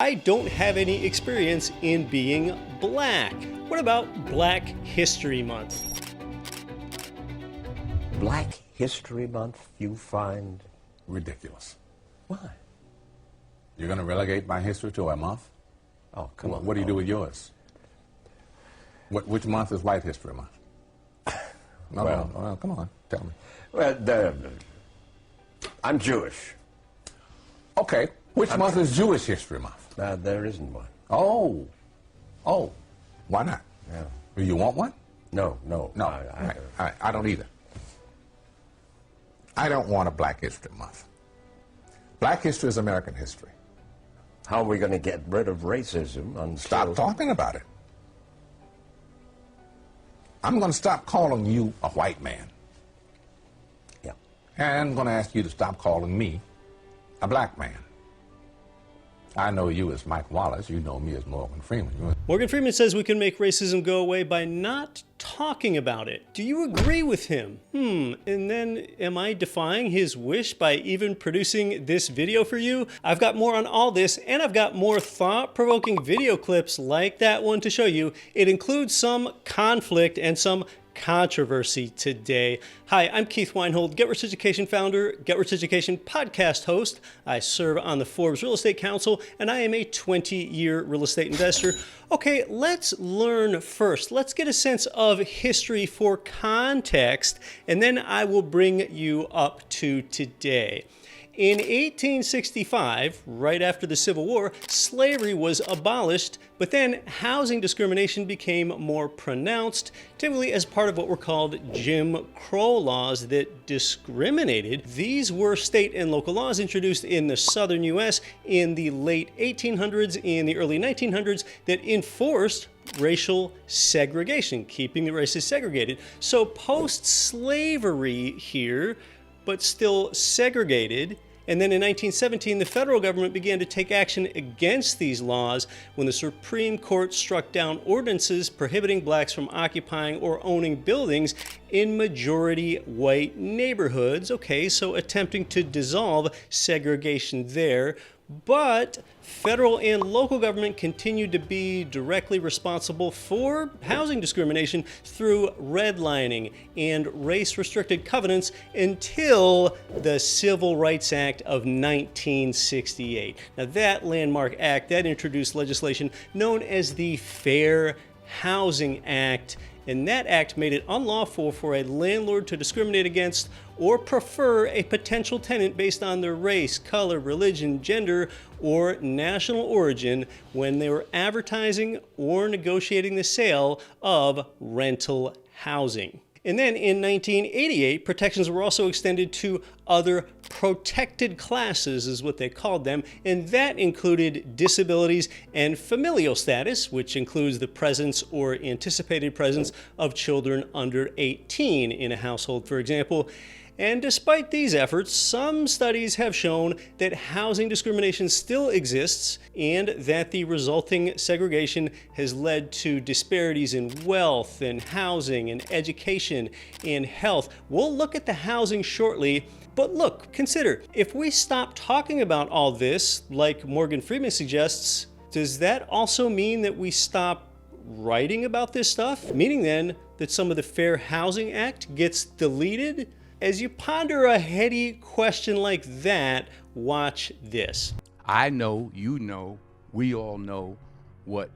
I don't have any experience in being black. What about Black History Month? Black History Month you find Ridiculous. why? You're going to relegate my history to a month? Oh, come on. What do you do with yours? Which month is White History Month? No, come on, tell me. Well, I'm Jewish. Okay, which month is Jewish History Month? There isn't one. Oh, why not? Yeah. Do you want one? No. I don't either. I don't want a Black History Month. Black history is American history. How are we going to get rid of racism until... Stop talking about it. I'm going to stop calling you a white man. Yeah. And I'm going to ask you to stop calling me a black man. I know you as Mike Wallace. You know me as Morgan Freeman. Morgan Freeman says we can make racism go away by not talking about it. Do you agree with him? And then am I defying his wish by even producing this video for you? I've got more on all this, and I've got more thought-provoking video clips like that one to show you. It includes some conflict and some controversy today. Hi, I'm Keith Weinhold, Get Rich Education founder, Get Rich Education podcast host. I serve on the Forbes Real Estate Council, and I am a 20-year real estate investor. Okay, let's learn first. Let's get a sense of history for context, and then I will bring you up to today. In 1865, right after the Civil War, slavery was abolished, but then housing discrimination became more pronounced, typically as part of what were called Jim Crow laws that discriminated. These were state and local laws introduced in the southern U.S. in the late 1800s and the early 1900s that enforced racial segregation, keeping the races segregated. So post-slavery here, but still segregated. And then in 1917, the federal government began to take action against these laws when the Supreme Court struck down ordinances prohibiting blacks from occupying or owning buildings in majority white neighborhoods. Okay, so attempting to dissolve segregation there. But federal and local government continued to be directly responsible for housing discrimination through redlining and race-restricted covenants until the Civil Rights Act of 1968. Now that landmark act, that introduced legislation known as the Fair Housing Act, and that act made it unlawful for a landlord to discriminate against or prefer a potential tenant based on their race, color, religion, gender, or national origin when they were advertising or negotiating the sale of rental housing. And then in 1988, protections were also extended to other protected classes, is what they called them, and that included disabilities and familial status, which includes the presence or anticipated presence of children under 18 in a household, for example. And despite these efforts, some studies have shown that housing discrimination still exists and that the resulting segregation has led to disparities in wealth and housing and education and health. We'll look at the housing shortly, but look, consider, if we stop talking about all this, like Morgan Freeman suggests, does that also mean that we stop writing about this stuff? Meaning then that some of the Fair Housing Act gets deleted? As you ponder a heady question like that, watch this. I know, you know, we all know what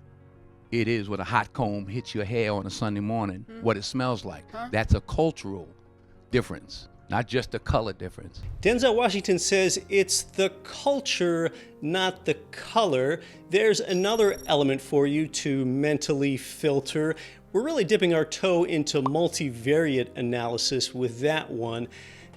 it is when a hot comb hits your hair on a Sunday morning, what it smells like. That's a cultural difference, not just a color difference. Denzel Washington says it's the culture, not the color. There's another element for you to mentally filter. We're really dipping our toe into multivariate analysis with that one.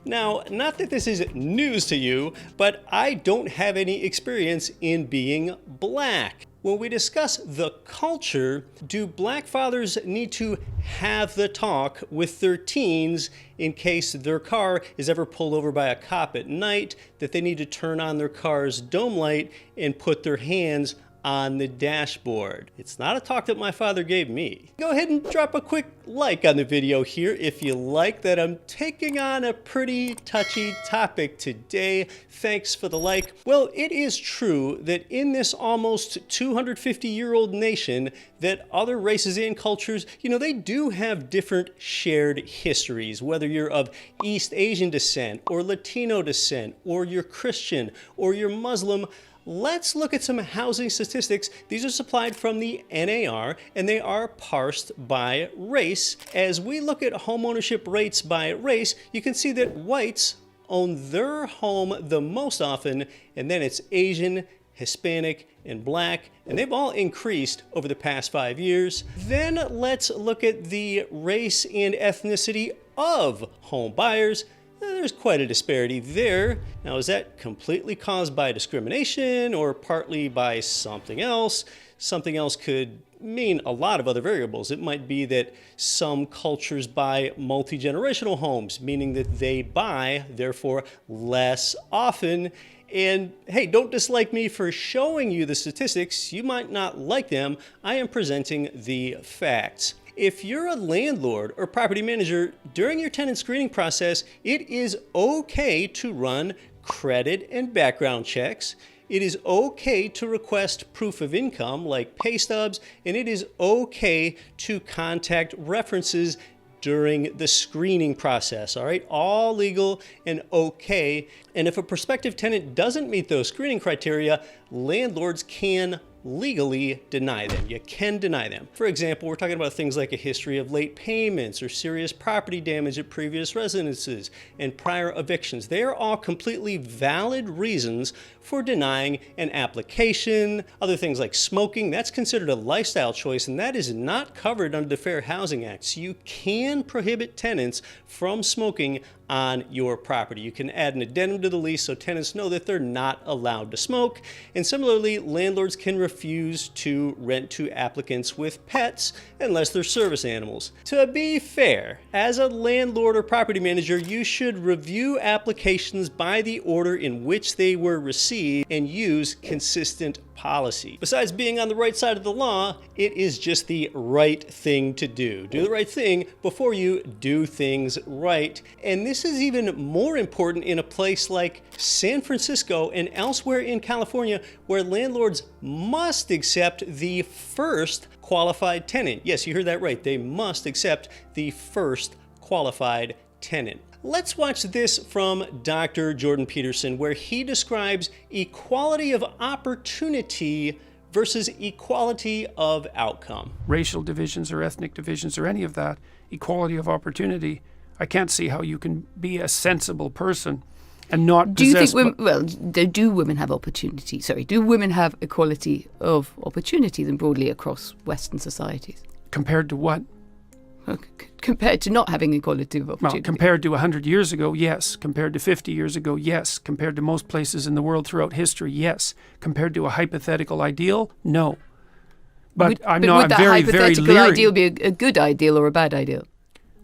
Now, not that this is news to you, but I don't have any experience in being black. When we discuss the culture, do black fathers need to have the talk with their teens in case their car is ever pulled over by a cop at night, that they need to turn on their car's dome light and put their hands on the dashboard. It's not a talk that my father gave me. Go ahead and drop a quick like on the video here if you like that I'm taking on a pretty touchy topic today. Thanks for the like. Well, it is true that in this almost 250-year-old nation that other races and cultures, they do have different shared histories, whether you're of East Asian descent or Latino descent, or you're Christian or you're Muslim. Let's look at some housing statistics. These are supplied from the NAR, and they are parsed by race. As we look at homeownership rates by race, you can see that whites own their home the most often, and then it's Asian, Hispanic, and Black, and they've all increased over the past 5 years. Then let's look at the race and ethnicity of home buyers. There's quite a disparity there. Now, is that completely caused by discrimination or partly by something else? Something else could mean a lot of other variables. It might be that some cultures buy multi-generational homes, meaning that they buy, therefore, less often. And hey, don't dislike me for showing you the statistics. You might not like them. I am presenting the facts. If you're a landlord or property manager, during your tenant screening process, it is okay to run credit and background checks. It is okay to request proof of income like pay stubs, and it is okay to contact references during the screening process, all right? All legal and okay. And if a prospective tenant doesn't meet those screening criteria, landlords can legally deny them. You can deny them. For example, we're talking about things like a history of late payments or serious property damage at previous residences and prior evictions. They are all completely valid reasons for denying an application. Other things like smoking, that's considered a lifestyle choice, and that is not covered under the Fair Housing Act. So you can prohibit tenants from smoking on your property. You can add an addendum to the lease so tenants know that they're not allowed to smoke. And similarly, landlords can refuse to rent to applicants with pets unless they're service animals. To be fair, as a landlord or property manager, you should review applications by the order in which they were received and use consistent policy. Besides being on the right side of the law, it is just the right thing to do. Do the right thing before you do things right. And this is even more important in a place like San Francisco and elsewhere in California, where landlords must accept the first qualified tenant. Yes, you heard that right. They must accept the first qualified tenant. Let's watch this from Dr. Jordan Peterson, where he describes equality of opportunity versus equality of outcome. Racial divisions or ethnic divisions or any of that, equality of opportunity, I can't see how you can be a sensible person and not Do you possess... think women, do women have opportunity? Do women have equality of opportunity then broadly across Western societies? Compared to what? Compared to not having equality of opportunity? Well, compared to 100 years ago, yes. Compared to 50 years ago, yes. Compared to most places in the world throughout history, yes. Compared to a hypothetical ideal, no. But I'm would that very, very hypothetical leery. ideal be a good ideal or a bad ideal?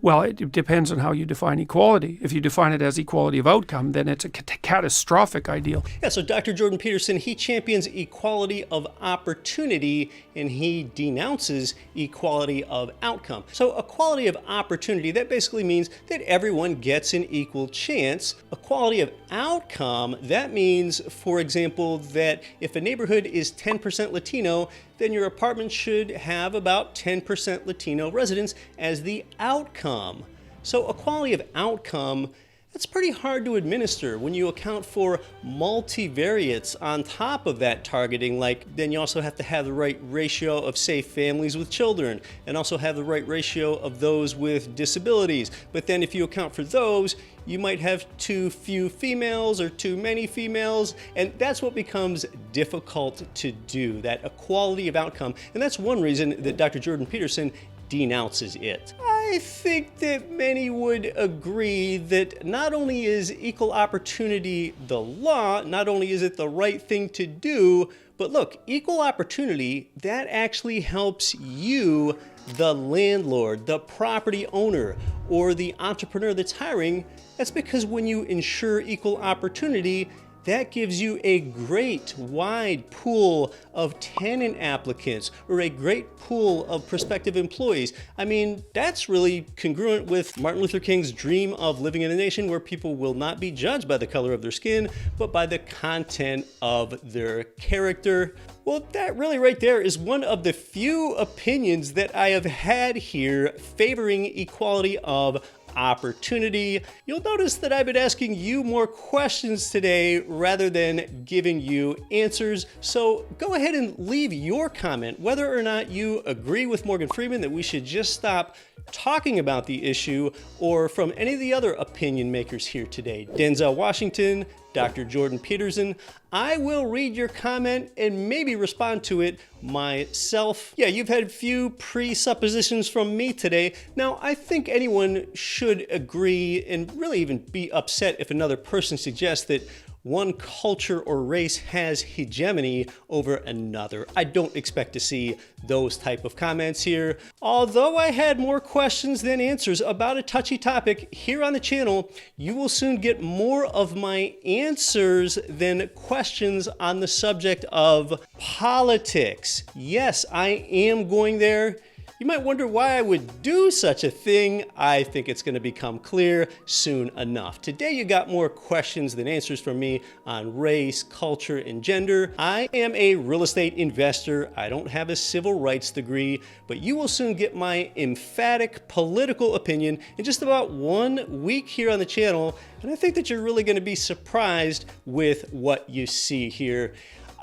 Well, it depends on how you define equality. If you define it as equality of outcome, then it's a catastrophic ideal. Yeah, so Dr. Jordan Peterson, he champions equality of opportunity and he denounces equality of outcome. So equality of opportunity, that basically means that everyone gets an equal chance. Equality of outcome, that means, for example, that if a neighborhood is 10% Latino, then your apartment should have about 10% Latino residents as the outcome. So equality of outcome, that's pretty hard to administer when you account for multivariates on top of that targeting. Like, then you also have to have the right ratio of, say, families with children, and also have the right ratio of those with disabilities. But then if you account for those, you might have too few females or too many females, and that's what becomes difficult to do, that equality of outcome. And that's one reason that Dr. Jordan Peterson denounces it. I think that many would agree that not only is equal opportunity the law, not only is it the right thing to do, but look, equal opportunity, that actually helps you, the landlord, the property owner, or the entrepreneur that's hiring. That's because when you ensure equal opportunity, that gives you a great wide pool of tenant applicants or a great pool of prospective employees. I mean, that's really congruent with Martin Luther King's dream of living in a nation where people will not be judged by the color of their skin, but by the content of their character. Well, that really right there is one of the few opinions that I have had here favoring equality of opportunity. You'll notice that I've been asking you more questions today rather than giving you answers. So go ahead and leave your comment whether or not you agree with Morgan Freeman that we should just stop talking about the issue, or from any of the other opinion makers here today. Denzel Washington, Dr. Jordan Peterson. I will read your comment and maybe respond to it myself. Yeah, you've had a few presuppositions from me today. Now, I think anyone should agree and really even be upset if another person suggests that one culture or race has hegemony over another. I don't expect to see those type of comments here. Although I had more questions than answers about a touchy topic here on the channel, you will soon get more of my answers than questions on the subject of politics. Yes, I am going there. You might wonder why I would do such a thing. I think it's going to become clear soon enough. Today you got more questions than answers from me on race, culture, and gender. I am a real estate investor. I don't have a civil rights degree, but you will soon get my emphatic political opinion in just about 1 week here on the channel. And I think that you're really going to be surprised with what you see here.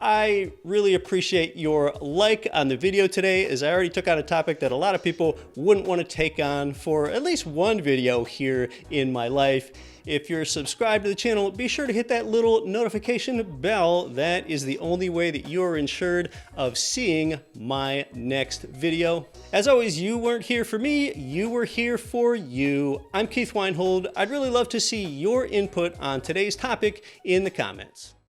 I really appreciate your like on the video today, as I already took on a topic that a lot of people wouldn't want to take on for at least one video here in my life. If you're subscribed to the channel, be sure to hit that little notification bell. That is the only way that you're ensured of seeing my next video. As always, you weren't here for me, you were here for you. I'm Keith Weinhold. I'd really love to see your input on today's topic in the comments.